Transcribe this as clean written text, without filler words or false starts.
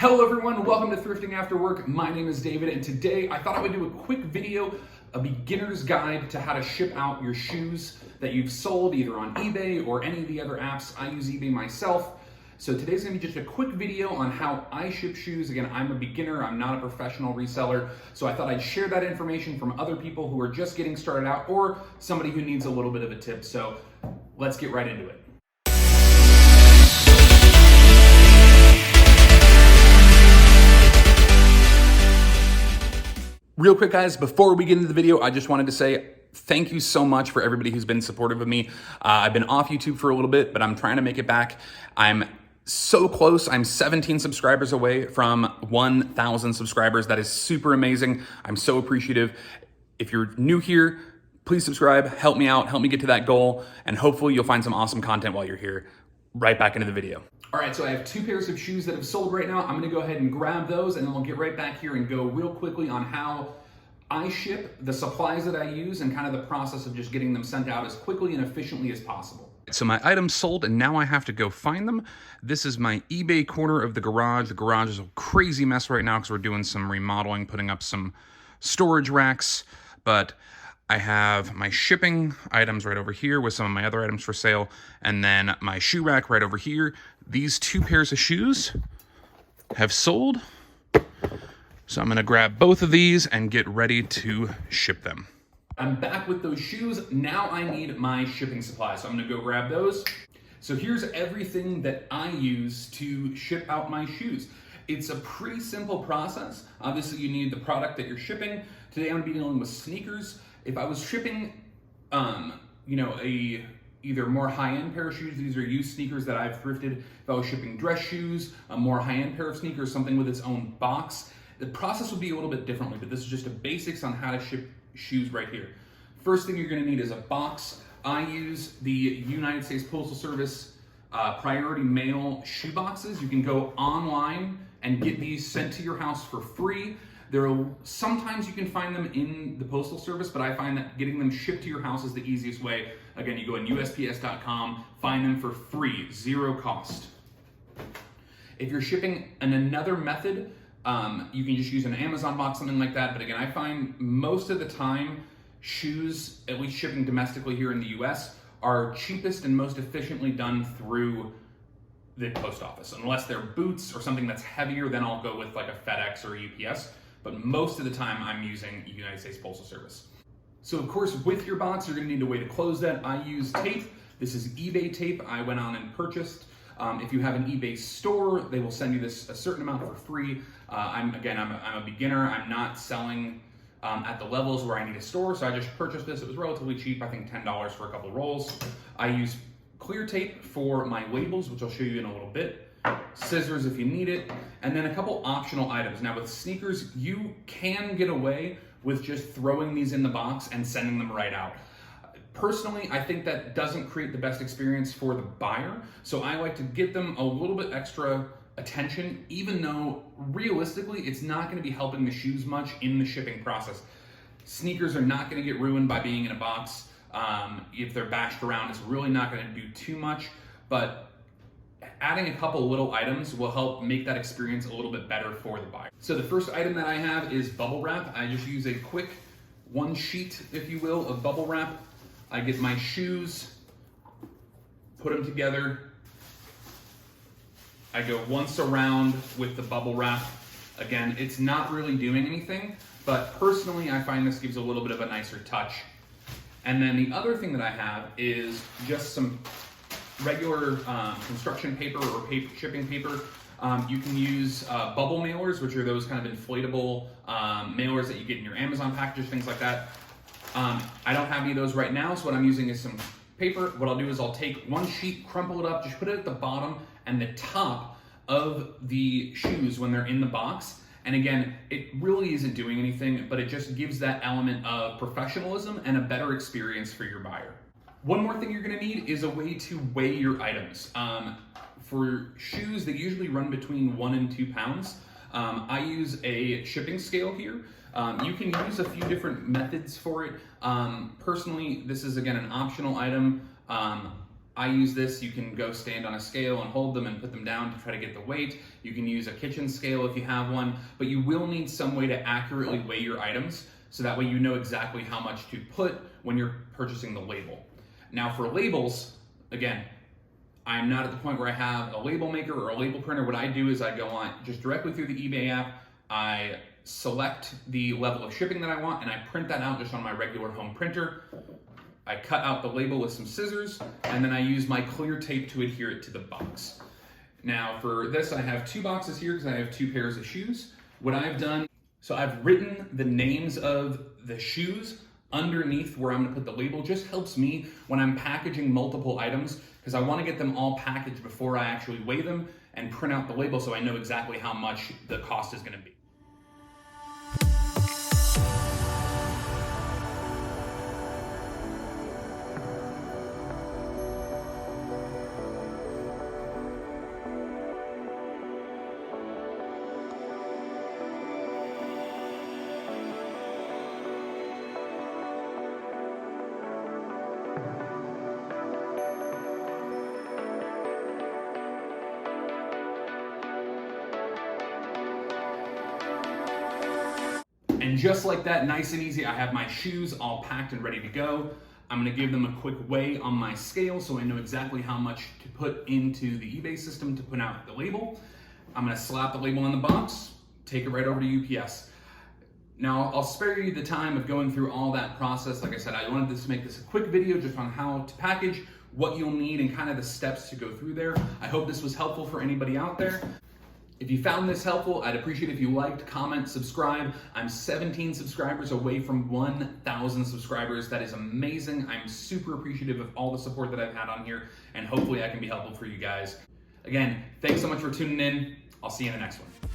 Hello everyone, welcome to Thrifting After Work. My name is David, and today I thought I would do a quick video, a beginner's guide to how to ship out your shoes that you've sold either on eBay or any of the other apps. I use eBay myself. So today's gonna be just a quick video on how I ship shoes. Again, I'm a beginner, I'm not a professional reseller, so I thought I'd share that information from other people who are just getting started out or somebody who needs a little bit of a tip. So let's get right into it. Real quick, guys, before we get into the video, I just wanted to say thank you so much for everybody who's been supportive of me. I've been off YouTube for a little bit, but I'm trying to make it back. I'm so close. I'm 17 subscribers away from 1,000 subscribers. That is super amazing. I'm so appreciative. If you're new here, please subscribe, help me out, help me get to that goal, and hopefully you'll find some awesome content while you're here. Right back into the video. All right, so I have two pairs of shoes that have sold right now. I'm gonna go ahead and grab those, and then we'll get right back here and go real quickly on how I ship, the supplies that I use, and kind of the process of just getting them sent out as quickly and efficiently as possible. So my items sold, and now I have to go find them. This is my eBay corner of the garage. The garage is a crazy mess right now because we're doing some remodeling, putting up some storage racks, but I have my shipping items right over here with some of my other items for sale, and then my shoe rack right over here. These two pairs of shoes have sold, so I'm gonna grab both of these and get ready to ship them. I'm back with those shoes. Now I need my shipping supplies, so I'm gonna go grab those. So here's everything that I use to ship out my shoes. It's a pretty simple process. Obviously, you need the product that you're shipping. Today, I'm gonna be dealing with sneakers. If I was shipping, either more high-end pair of shoes, these are used sneakers that I've thrifted. If I was shipping dress shoes, a more high-end pair of sneakers, something with its own box, the process would be a little bit differently, but this is just a basics on how to ship shoes right here. First thing you're gonna need is a box. I use the United States Postal Service priority mail shoe boxes. You can go online and get these sent to your house for free. Sometimes you can find them in the Postal Service, but I find that getting them shipped to your house is the easiest way. Again, you go on USPS.com, find them for free, zero cost. If you're shipping in another method, you can just use an Amazon box, something like that. But again, I find most of the time shoes, at least shipping domestically here in the US, are cheapest and most efficiently done through the post office. Unless they're boots or something that's heavier, then I'll go with like a FedEx or a UPS. But most of the time I'm using United States Postal Service. So of course, with your box, you're gonna need a way to close that. I use tape. This is eBay tape I went on and purchased. If you have an eBay store, they will send you this a certain amount for free. I'm a beginner. I'm not selling at the levels where I need a store, so I just purchased this. It was relatively cheap, I think $10 for a couple rolls. I use clear tape for my labels, which I'll show you in a little bit. Scissors if you need it, and then a couple optional items. Now with sneakers, you can get away with just throwing these in the box and sending them right out. Personally, I think that doesn't create the best experience for the buyer, so I like to get them a little bit extra attention, even though realistically, it's not gonna be helping the shoes much in the shipping process. Sneakers are not gonna get ruined by being in a box. If they're bashed around, it's really not gonna do too much, but adding a couple little items will help make that experience a little bit better for the buyer. So the first item that I have is bubble wrap. I just use a quick one sheet, if you will, of bubble wrap. I get my shoes, put them together. I go once around with the bubble wrap. Again, it's not really doing anything, but personally, I find this gives a little bit of a nicer touch. And then the other thing that I have is just some regular construction paper or shipping paper. You can use bubble mailers, which are those kind of inflatable mailers that you get in your Amazon packages, things like that. I don't have any of those right now, so what I'm using is some paper. What I'll do is I'll take one sheet, crumple it up, just put it at the bottom and the top of the shoes when they're in the box. And again, it really isn't doing anything, but it just gives that element of professionalism and a better experience for your buyer. One more thing you're gonna need is a way to weigh your items. For shoes, they usually run between 1 and 2 pounds. I use a shipping scale here. You can use a few different methods for it. Personally, this is again an optional item. I use this. You can go stand on a scale and hold them and put them down to try to get the weight. You can use a kitchen scale if you have one, but you will need some way to accurately weigh your items so that way you know exactly how much to put when you're purchasing the label. Now for labels, again, I'm not at the point where I have a label maker or a label printer. What I do is I go on just directly through the eBay app. I select the level of shipping that I want and I print that out just on my regular home printer. I cut out the label with some scissors and then I use my clear tape to adhere it to the box. Now for this, I have 2 boxes here because I have 2 pairs of shoes. What I've done, so I've written the names of the shoes underneath where I'm gonna put the label. Just helps me when I'm packaging multiple items because I wanna get them all packaged before I actually weigh them and print out the label so I know exactly how much the cost is gonna be. And just like that, nice and easy, I have my shoes all packed and ready to go. I'm gonna give them a quick weigh on my scale so I know exactly how much to put into the eBay system to put out the label. I'm gonna slap the label on the box, take it right over to UPS. Now, I'll spare you the time of going through all that process. Like I said, I wanted to make this a quick video just on how to package, what you'll need, and kind of the steps to go through there. I hope this was helpful for anybody out there. If you found this helpful, I'd appreciate if you liked, comment, subscribe. I'm 17 subscribers away from 1,000 subscribers. That is amazing. I'm super appreciative of all the support that I've had on here, and hopefully I can be helpful for you guys. Again, thanks so much for tuning in. I'll see you in the next one.